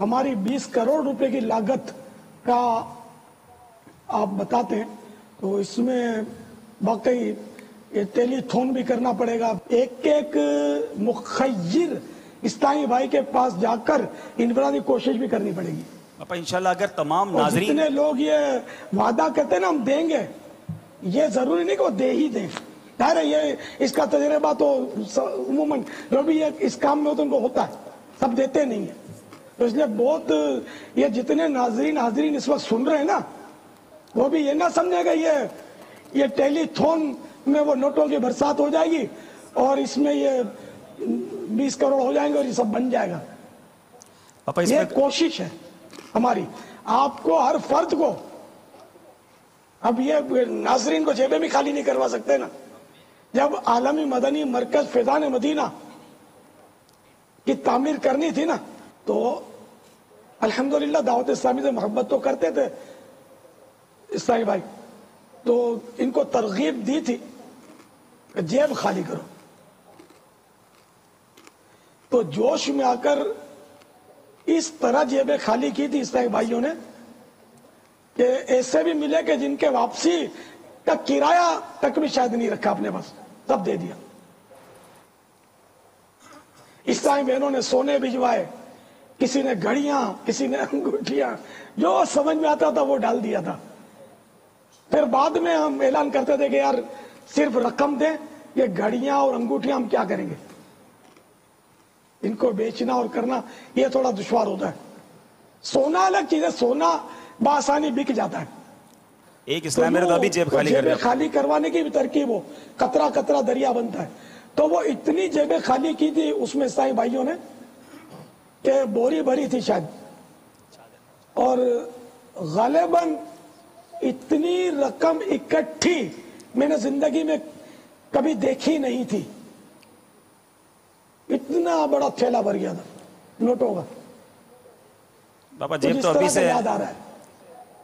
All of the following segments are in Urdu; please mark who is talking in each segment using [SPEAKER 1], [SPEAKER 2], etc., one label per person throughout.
[SPEAKER 1] ہماری 20 کروڑ روپے کی لاگت کا آپ بتاتے ہیں، تو اس میں واقعی یہ ٹیلی تھون بھی کرنا پڑے گا، ایک ایک مخیر اسلامی بھائی کے پاس جا کر انفرادی کوشش بھی کرنی پڑے گی۔
[SPEAKER 2] پاپا انشاءاللہ اگر تمام
[SPEAKER 1] اور
[SPEAKER 2] ناظرین
[SPEAKER 1] جتنے لوگ یہ وعدہ کرتے ہیں نا ہم دیں گے، یہ ضروری نہیں کہ وہ دے ہی دیں، ظاہر ہے یہ اس کا تجربہ تو عموماً جو بھی اس کام میں تو ان کو ہوتا ہے، سب دیتے نہیں ہیں، تو اس لیے بہت یہ جتنے حاضرین اس وقت سن رہے ہیں نا، وہ بھی یہ نہ سمجھے گا یہ ٹیلی تھون میں وہ نوٹوں کی برسات ہو جائے گی اور اس میں یہ 20 کروڑ ہو جائیں گے اور یہ سب بن جائے گا۔
[SPEAKER 2] پاپا اس
[SPEAKER 1] یہ
[SPEAKER 2] میں
[SPEAKER 1] کوشش ہے ہماری، آپ کو ہر فرد کو، اب یہ ناظرین کو جیبیں بھی خالی نہیں کروا سکتے نا۔ جب عالمی مدنی مرکز فیضان مدینہ کی تعمیر کرنی تھی نا، تو الحمدللہ دعوت اسلامی سے محبت تو کرتے تھے اسلامی بھائی، تو ان کو ترغیب دی تھی کہ جیب خالی کرو، تو جوش میں آ کر اس طرح جیبیں خالی کی تھی اسلامی بھائیوں نے کہ ایسے بھی ملے کہ جن کے واپسی کا کرایہ تک بھی شاید نہیں رکھا اپنے پاس، سب دے دیا۔ اسلامی بہنوں نے سونے بھجوائے، کسی نے گھڑیاں، کسی نے انگوٹھیاں، جو سمجھ میں آتا تھا وہ ڈال دیا تھا۔ پھر بعد میں ہم اعلان کرتے تھے کہ یار صرف رقم دیں، یہ گھڑیاں اور انگوٹھیاں ہم کیا کریں گے، ان کو بیچنا اور کرنا یہ تھوڑا دشوار ہوتا ہے۔ سونا الگ چیز ہے، سونا بآسانی بک جاتا ہے۔
[SPEAKER 2] ایک اسلام میرے تو ابھی جیب خالی کر
[SPEAKER 1] جیبیں
[SPEAKER 2] دیا۔
[SPEAKER 1] خالی کروانے کی بھی ترکیب ہو، قطرہ قطرہ دریا بنتا ہے، تو وہ اتنی جیبیں خالی کی تھی اس میں عیسائی بھائیوں نے کہ بوری بھری تھی شاید، اور غالباً اتنی رقم اکٹھی میں نے زندگی میں کبھی دیکھی نہیں تھی، اتنا بڑا تھیلا بھر گیا تھا نوٹوں کا۔
[SPEAKER 2] پاپا جیب تو ابھی سے
[SPEAKER 1] یاد آ رہا ہے،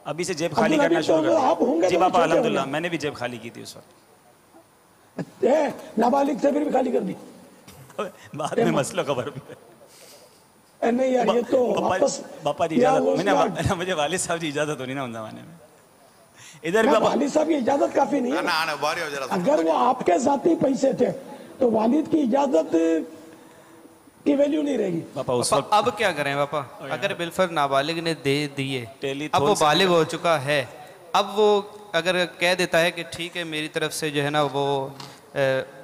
[SPEAKER 2] ابھی سے جیب خالی کرنا شروع کر
[SPEAKER 1] آپ ہوں
[SPEAKER 2] دیا
[SPEAKER 1] گے
[SPEAKER 2] جی
[SPEAKER 1] تو
[SPEAKER 2] پاپا،
[SPEAKER 1] چھوٹے
[SPEAKER 2] الحمدللہ
[SPEAKER 1] ہوں گے۔
[SPEAKER 2] میں نے بھی جیب خالی کی تھی اس وقت،
[SPEAKER 1] نابالغ سے بھی خالی کر دی۔
[SPEAKER 2] بعد میں مسئلہ خبر بھی
[SPEAKER 1] نہیں یار یہ تو واپس
[SPEAKER 2] باپا جی اجازت، مجھے والد صاحب جی اجازت ہونی نا ان زمانے میں ادھر بھی۔
[SPEAKER 1] والد صاحب کی اجازت کافی نہیں ہے، اگر وہ آپ کے ذاتی پیسے تھے تو والد کی اجازت کی ویلیو نہیں رہے گی۔
[SPEAKER 2] پاپا اس وقت
[SPEAKER 3] اب کیا کریں پاپا، اگر بالفرض نابالغ نے دے دیے، اب وہ بالغ ہو چکا ہے، اب وہ اگر کہہ دیتا ہے کہ ٹھیک ہے میری طرف سے جو ہے نا وہ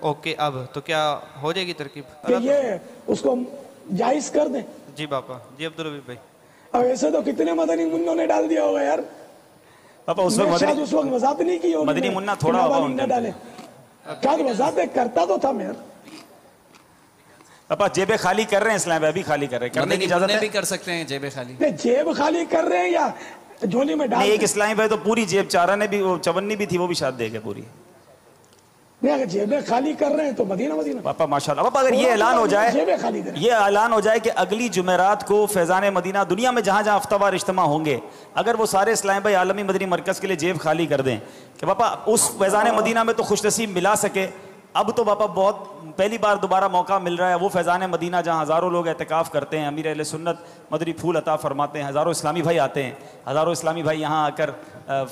[SPEAKER 3] اوکے، اب تو کیا ہو جائے گی ترکیب
[SPEAKER 1] کہ یہ اس کو جائز کر دیں؟
[SPEAKER 3] جی پاپا، جی عبدالربیع بھائی۔
[SPEAKER 1] اب ایسے تو کتنے مدنی منوں نے ڈال دیا ہوگا یار،
[SPEAKER 2] پاپا اس
[SPEAKER 1] میں
[SPEAKER 2] وقت
[SPEAKER 1] شاید اس وقت وضاحت نہیں کی ہوگی،
[SPEAKER 2] مدنی منا تھوڑا ہوگا ان
[SPEAKER 1] نہ ڈالے، شاید وضاحت کرتا تو تھا میں۔
[SPEAKER 2] پاپا جیبیں خالی کر رہے ہیں اسلام بھائی، ابھی خالی کر رہے ہیں، کرنے کی اجازت ہے؟
[SPEAKER 4] بھی کر سکتے ہیں جیبیں خالی،
[SPEAKER 1] جیب خالی کر رہے ہیں یا جھولی میں ڈال
[SPEAKER 2] نہیں،
[SPEAKER 1] رہے
[SPEAKER 2] ایک اسلامی بھائی تو پوری جیب چارہ نے بھی، وہ چونی بھی تھی وہ بھی شاید دے گئے پوری۔
[SPEAKER 1] نہیں، اگر جیبیں خالی کر رہے ہیں تو مدینہ
[SPEAKER 2] پاپا ماشاءاللہ، پاپا اگر یہ اعلان ہو جائے،
[SPEAKER 1] جیبیں خالی کریں،
[SPEAKER 2] یہ اعلان ہو جائے کہ اگلی جمعرات کو فیضان مدینہ دنیا میں جہاں جہاں ہفتہ وار اجتماع ہوں گے، اگر وہ سارے اسلام بھائی عالمی مدنی مرکز کے لیے جیب خالی کر دیں کہ پاپا اس فیضان مدینہ میں تو خوش نصیب ملا سکے، اب تو پاپا بہت پہلی بار دوبارہ موقع مل رہا ہے، وہ فیضان مدینہ جہاں ہزاروں لوگ اعتکاف کرتے ہیں، امیر اہل سنت مدنی پھول عطا فرماتے ہیں، ہزاروں اسلامی بھائی آتے ہیں، ہزاروں اسلامی بھائی یہاں آ کر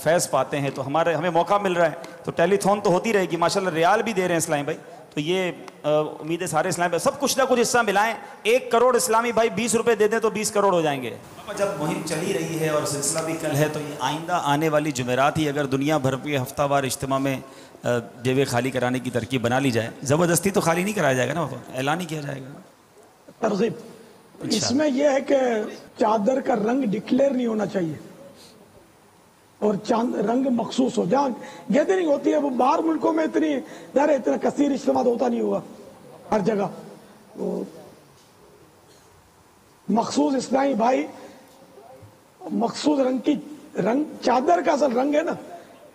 [SPEAKER 2] فیض پاتے ہیں، تو ہمیں موقع مل رہا ہے، تو ٹیلی تھون تو ہوتی رہے گی، ماشاءاللہ ریال بھی دے رہے ہیں اسلامی بھائی، تو یہ امید ہے سارے اسلامی بھائی سب کچھ نہ کچھ حصہ ملائیں، 1 کروڑ اسلامی بھائی 20 روپے دے دیں تو 20 کروڑ ہو جائیں گے۔ جب مہم چلی رہی ہے اور سلسلہ بھی کل ہے، تو یہ آئندہ آنے والی جمعرات ہی اگر دنیا بھر کے ہفتہ وار اجتماع میں جیبیں خالی کرانے کی ترکیب بنا لی جائے، زبردستی تو خالی نہیں کرایا جائے گا نا، اعلان ہی کیا جائے گا
[SPEAKER 1] ترغیب۔ اس میں یہ ہے کہ چادر کا رنگ ڈکلیئر نہیں ہونا چاہیے اور رنگ مخصوص ہو، جہاں گیدرنگ ہوتی ہے وہ باہر ملکوں میں اتنا کثیر اجتماع ہوتا نہیں ہوگا ہر جگہ، مخصوص اسلامی بھائی مخصوص رنگ چادر کا اصل رنگ ہے نا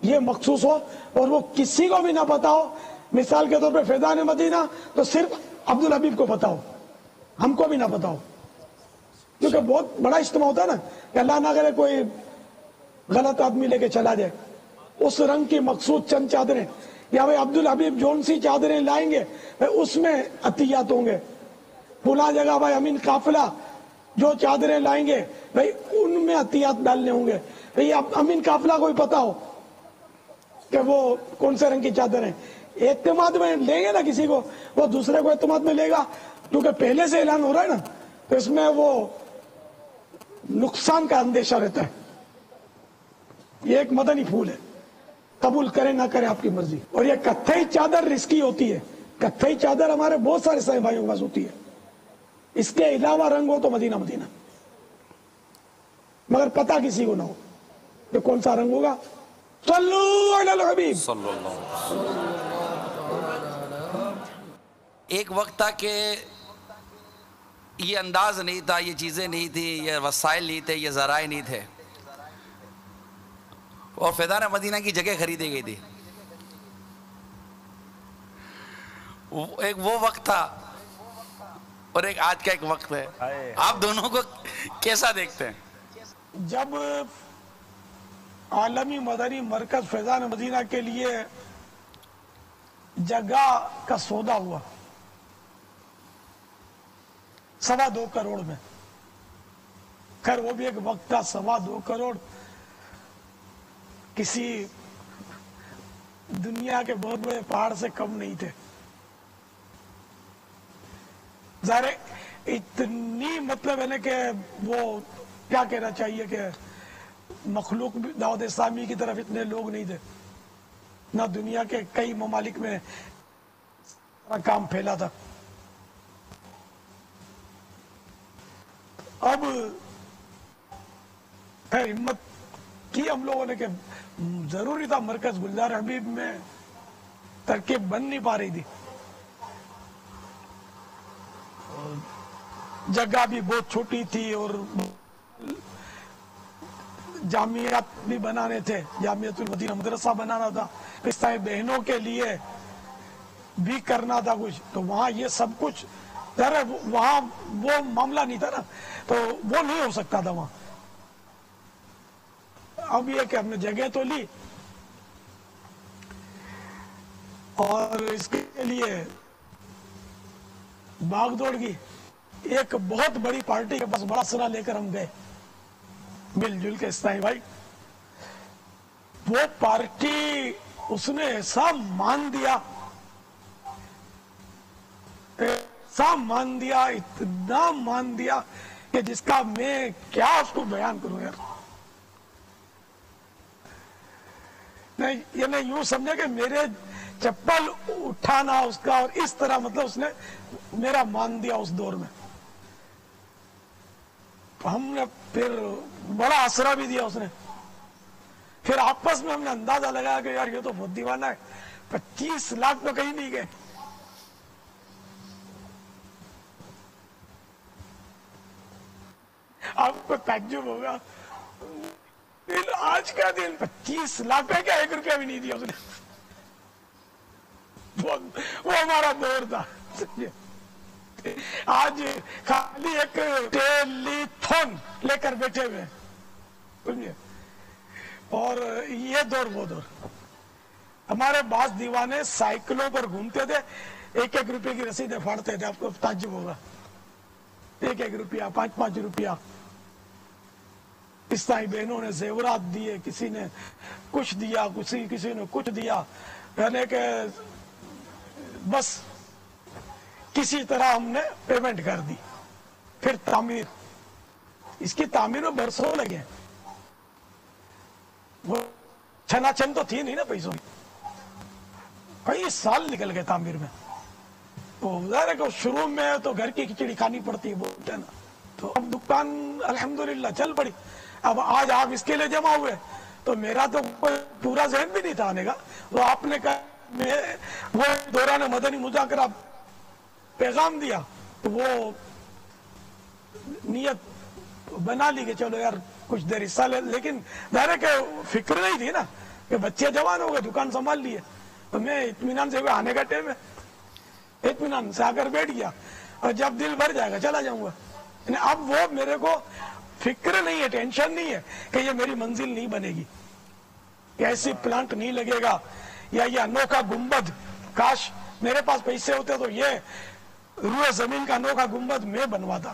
[SPEAKER 1] یہ مخصوص ہو، اور وہ کسی کو بھی نہ پتا ہو، مثال کے طور پہ فیضان مدینہ تو صرف عبدالحبیب کو پتا ہو، ہم کو بھی نہ پتا ہو، کیونکہ بہت بڑا اجتماع ہوتا ہے نا کہ اللہ نہ کرے کوئی غلط آدمی لے کے چلا جائے، اس رنگ کی مخصوص چند چادریں، یا بھائی عبدالحبیب جون سی چادریں لائیں گے اس میں عطیات ہوں گے، فلاں جگہ بھائی امین قافلہ جو چادریں لائیں گے بھائی ان میں احتیاط ڈالنے ہوں گے. بھائی اب امین قافلہ کو بھی پتا ہو کہ وہ کون سے رنگ کی چادر ہیں. اعتماد میں لیں گے نا کسی کو, وہ دوسرے کو اعتماد میں لے گا, کیونکہ پہلے سے اعلان ہو رہا ہے نا, تو اس میں وہ نقصان کا اندیشہ رہتا ہے. یہ ایک مدنی پھول ہے, قبول کرے نہ کرے آپ کی مرضی. اور یہ کتھئی چادر رسکی ہوتی ہے. کتھئی چادر ہمارے بہت سارے سائیں بھائیوں کے پاس ہوتی ہے. اس کے علاوہ رنگ ہو تو مدینہ مدینہ, مگر پتہ کسی کو نہ ہو کہ کون سا رنگ ہوگا. صلو علی الحبیب.
[SPEAKER 4] ایک وقت تھا کہ یہ انداز نہیں تھا, یہ چیزیں نہیں تھی, یہ وسائل نہیں تھے, یہ ذرائع نہیں تھے, اور فیضان مدینہ کی جگہ خریدی گئی تھی. ایک وہ وقت تھا اور ایک آج کا ایک وقت ہے. آپ دونوں کو کیسا دیکھتے ہیں؟
[SPEAKER 1] جب عالمی مدنی مرکز فیضان مدینہ کے لیے جگہ کا سودا ہوا 2.25 کروڑ میں, خیر وہ بھی ایک وقت تھا, 2.25 کروڑ کسی دنیا کے بہت بڑے پہاڑ سے کم نہیں تھے. ظاہر اتنی مطلب ہے نا کہ وہ کیا کہنا چاہیے کہ مخلوق دعوت اسلامی کی طرف اتنے لوگ نہیں تھے, نہ دنیا کے کئی ممالک میں کام پھیلا تھا. اب خیر ہمت کی ہم لوگوں نے کہ ضروری تھا, مرکز گلزار حبیب میں ترکیب بن نہیں پا رہی تھی, جگہ بھی بہت چھوٹی تھی, اور جامعات بھی بنانے تھے, جامعۃ المدینہ مدرسہ بنانا تھا, پستائی بہنوں کے لیے بھی کرنا تھا کچھ, تو وہاں یہ سب کچھ وہاں وہ معاملہ نہیں تھا نا, تو وہ نہیں ہو سکتا تھا وہاں. اب یہ کہ ہم نے جگہ تو لی اور اس کے لیے بھاگ دوڑ کی. ایک بہت بڑی پارٹی کے پاس بڑا سرا لے کر ہم گئے مل جل کے اسلائی بھائی. وہ پارٹی اس نے ایسا مان دیا, اتنا مان دیا کہ جس کا میں کیا اس کو بیان کروں یار. نہیں یہ یوں سمجھا کہ میرے چپل اٹھانا اس کا, اور اس طرح مطلب اس نے میرا مان دیا اس دور میں. ہم نے پھر بڑا آسرا بھی دیا اس نے. پھر آپس میں ہم نے اندازہ لگایا کہ یار یہ تو بہت دیوانہ ہے, 25 لاکھ تو کہیں نہیں گئے. آپ کو تعجب ہوگا, آج کا دن 25 لاکھ کا کیا 1 روپیہ بھی نہیں دیا اس نے. وہ ہمارا دور تھا. آج خالی ایک ٹیلی فون لے کر بیٹھے ہوئے سمجھے, اور یہ دور وہ دور. ہمارے بعض دیوانے سائیکلوں پر گھومتے تھے, 1-1 روپے کی رسیدیں پھاڑتے تھے. آپ کو تعجب ہوگا, 1-1 روپیہ, 5-5 روپیہ. عیسائی بہنوں نے زیورات دیے, کسی نے کچھ دیا, کسی نے کچھ دیا, یعنی کہ بس کسی طرح ہم نے پیمنٹ کر دی. پھر تعمیر, اس کی تعمیر میں برسوں لگے. وہ چھنا چھن تو تھی نہیں نا پیسوں کی, کئی سال نکل گئے تعمیر میں. تو ظاہر ہے کہ شروع میں تو گھر کی کھچڑی کھانی پڑتی ہے بولتے ہیں نا, تو اب دکان الحمدللہ چل پڑی. اب آج آپ اس کے لیے جمع ہوئے, تو میرا تو کوئی پورا ذہن بھی نہیں تھا آنے کا. تو آپ نے کہا وہ دوران مدنی مذاکرہ پیغام دیا, تو وہ نیت بنا لی کہ چلو یار کچھ دیر حصہ لے. لیکن ظاہر ہے کہ فکر نہیں تھی نا کہ بچے جوان ہو گئے, دکان سنبھال لیے. تو میں اطمینان سے آنے کا ٹائم ہے, اطمینان سے آ کر بیٹھ گیا, اور جب دل بھر جائے گا چلا جاؤں گا. اب وہ میرے کو فکر نہیں ہے, ٹینشن نہیں ہے کہ یہ میری منزل نہیں بنے گی, ایسی پلانٹ نہیں لگے گا, یا یہ انوکھا گنبد, کاش میرے پاس پیسے ہوتے تو یہ روئے زمین کا انوکھا گنبد میں بنواتا.